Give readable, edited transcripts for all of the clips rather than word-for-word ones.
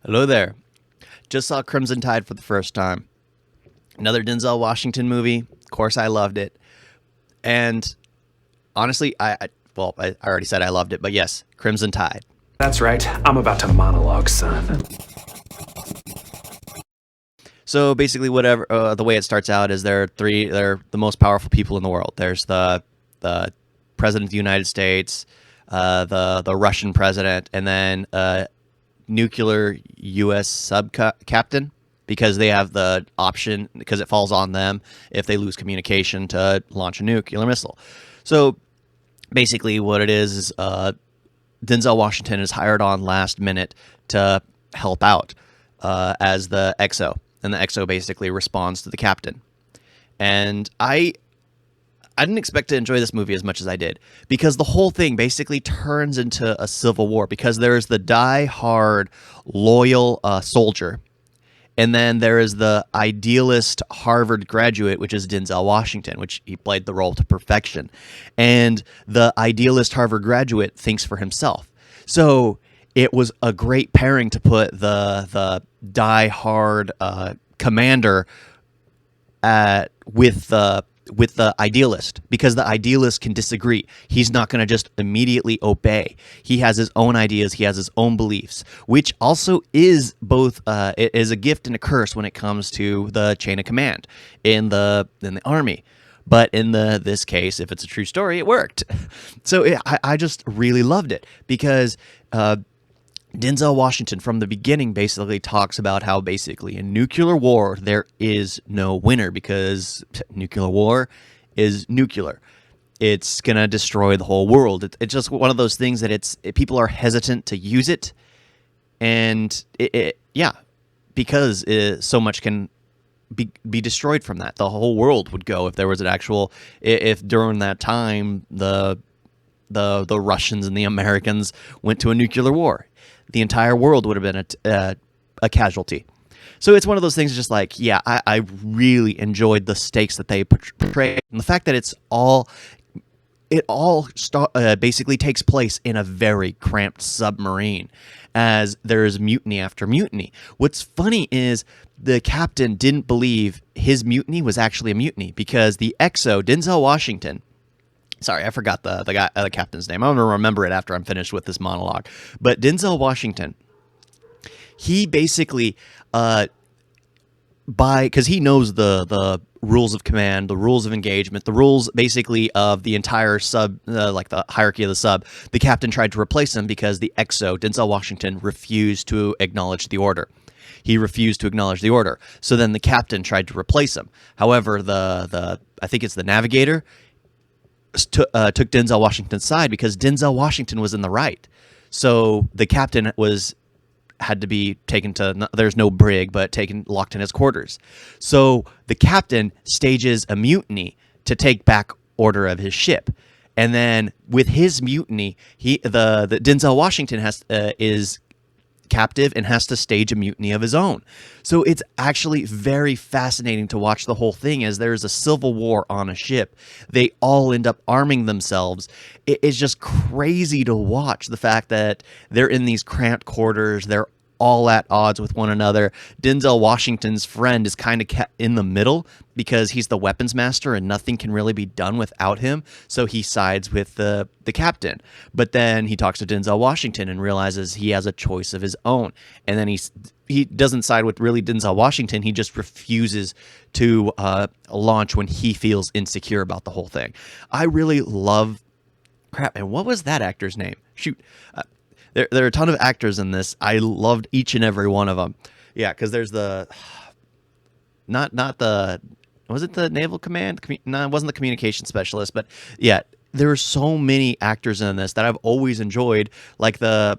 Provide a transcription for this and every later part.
Hello there. Just saw Crimson Tide for the first time. Another Denzel Washington movie. Of course, I loved it. And honestly, I already said I loved it, but yes, Crimson Tide. That's right. I'm about to monologue, son. So basically, whatever the way it starts out is they're the most powerful people in the world. There's the president of the United States, the Russian president, and then nuclear U.S. sub captain, because they have the option, because it falls on them if they lose communication, to launch a nuclear missile. So basically what it is Denzel Washington is hired on last minute to help out as the XO, and the XO basically responds to the captain. And I didn't expect to enjoy this movie as much as I did, because the whole thing basically turns into a civil war, because there's the die-hard loyal soldier, and then there is the idealist Harvard graduate, which is Denzel Washington, which he played the role to perfection. And the idealist Harvard graduate thinks for himself. So it was a great pairing to put the die-hard commander with the idealist, because the idealist can disagree. He's not going to just immediately obey. He has his own ideas. He has his own beliefs, which also is both it is a gift and a curse when it comes to the chain of command in the army. But in this case, if it's a true story, it worked. So I just really loved it, because Denzel Washington from the beginning basically talks about how basically in nuclear war there is no winner, because nuclear war is nuclear. It's going to destroy the whole world. It's just one of those things that people are hesitant to use it. And because so much can be destroyed from that. The whole world would go if there was an actual, if during that time the Russians and the Americans went to a nuclear war. The entire world would have been a casualty. So it's one of those things, just like, I really enjoyed the stakes that they portrayed, and the fact that it all basically takes place in a very cramped submarine, as there is mutiny after mutiny. What's funny is the captain didn't believe his mutiny was actually a mutiny, because the XO, Denzel Washington, sorry, I forgot the captain's name. I'm going to remember it after I'm finished with this monologue. But Denzel Washington, he basically, because he knows the rules of command, the rules of engagement, the rules basically of the entire sub, like the hierarchy of the sub, the captain tried to replace him because the XO, Denzel Washington, refused to acknowledge the order. He refused to acknowledge the order. So then the captain tried to replace him. However, I think it's the navigator, took Denzel Washington's side, because Denzel Washington was in the right. So the captain had to be taken to, there's no brig, but locked in his quarters. So the captain stages a mutiny to take back order of his ship. And then with his mutiny, the Denzel Washington is captive and has to stage a mutiny of his own. So it's actually very fascinating to watch the whole thing, as there's a civil war on a ship. They all end up arming themselves. It's just crazy to watch the fact that they're in these cramped quarters. They're all at odds with one another. Denzel Washington's friend is kind of in the middle, because he's the weapons master and nothing can really be done without him. So he sides with the captain. But then he talks to Denzel Washington and realizes he has a choice of his own. And then he doesn't side with really Denzel Washington. He just refuses to launch when he feels insecure about the whole thing. I really love... Crap, and what was that actor's name? Shoot. There are a ton of actors in this. I loved each and every one of them. Yeah, because there's not the... Was it the Naval Command? No, it wasn't the communication specialist. But yeah, there are so many actors in this that I've always enjoyed. Like there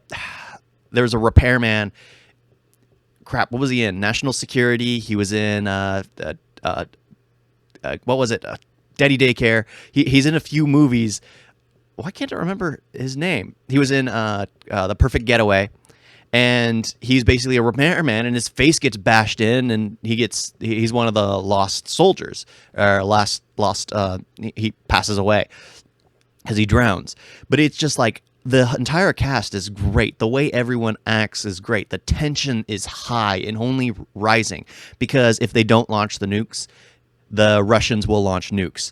was a repairman. Crap, what was he in? National Security. He was in what was it? Daddy Daycare. He's in a few movies. Why can't I remember his name? He was in The Perfect Getaway. And he's basically a repairman, and his face gets bashed in, and he's one of the lost soldiers, or he passes away because he drowns. But it's just like, the entire cast is great. The way everyone acts is great. The tension is high and only rising, because if they don't launch the nukes, the Russians will launch nukes.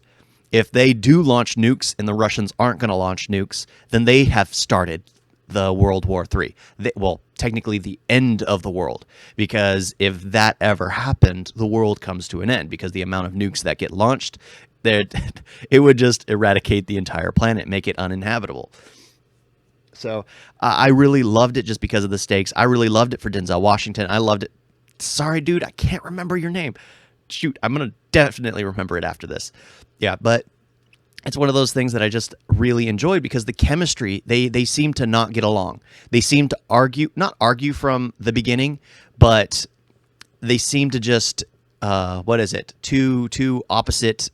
If they do launch nukes and the Russians aren't going to launch nukes, then they have started the World War III. Well, technically the end of the world, because if that ever happened, the world comes to an end, because the amount of nukes that get launched, it would just eradicate the entire planet, make it uninhabitable. So I really loved it just because of the stakes. I really loved it for Denzel Washington. I loved it. Sorry, dude, I can't remember your name. Shoot, I'm going to definitely remember it after this. Yeah, but it's one of those things that I just really enjoyed, because the chemistry, they seem to not get along. They seem to not argue from the beginning, but they seem to just, two opposite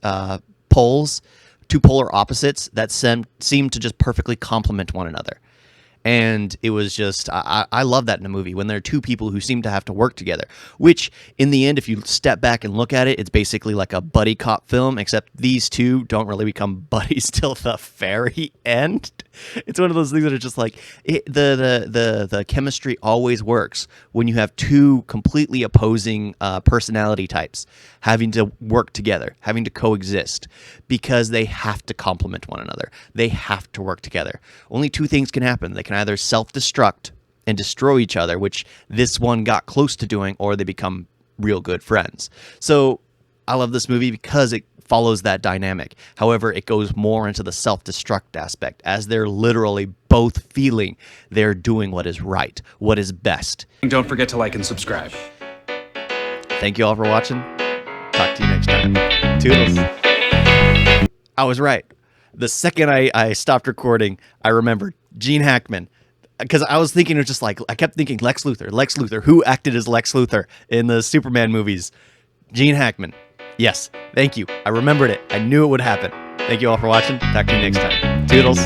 poles, two polar opposites that seem to just perfectly complement one another. And it was just, I love that in a movie, when there are two people who seem to have to work together, which in the end, if you step back and look at it, it's basically like a buddy cop film, except these two don't really become buddies till the very end. It's one of those things that are just like, the chemistry always works when you have two completely opposing personality types having to work together, having to coexist, because they have to complement one another. They have to work together. Only two things can happen. They can either self-destruct and destroy each other, which this one got close to doing, or they become real good friends. So I love this movie because it follows that dynamic. However, it goes more into the self-destruct aspect, as they're literally both feeling they're doing what is right, what is best. Don't forget to like and subscribe. Thank you all for watching. Talk to you next time. Toodles. I was right. The second I stopped recording, I remembered Gene Hackman. Because I was thinking, it was just like, I kept thinking Lex Luthor. Who acted as Lex Luthor in the Superman movies? Gene Hackman. Yes, thank you. I remembered it. I knew it would happen. Thank you all for watching. Talk to you next time. Toodles.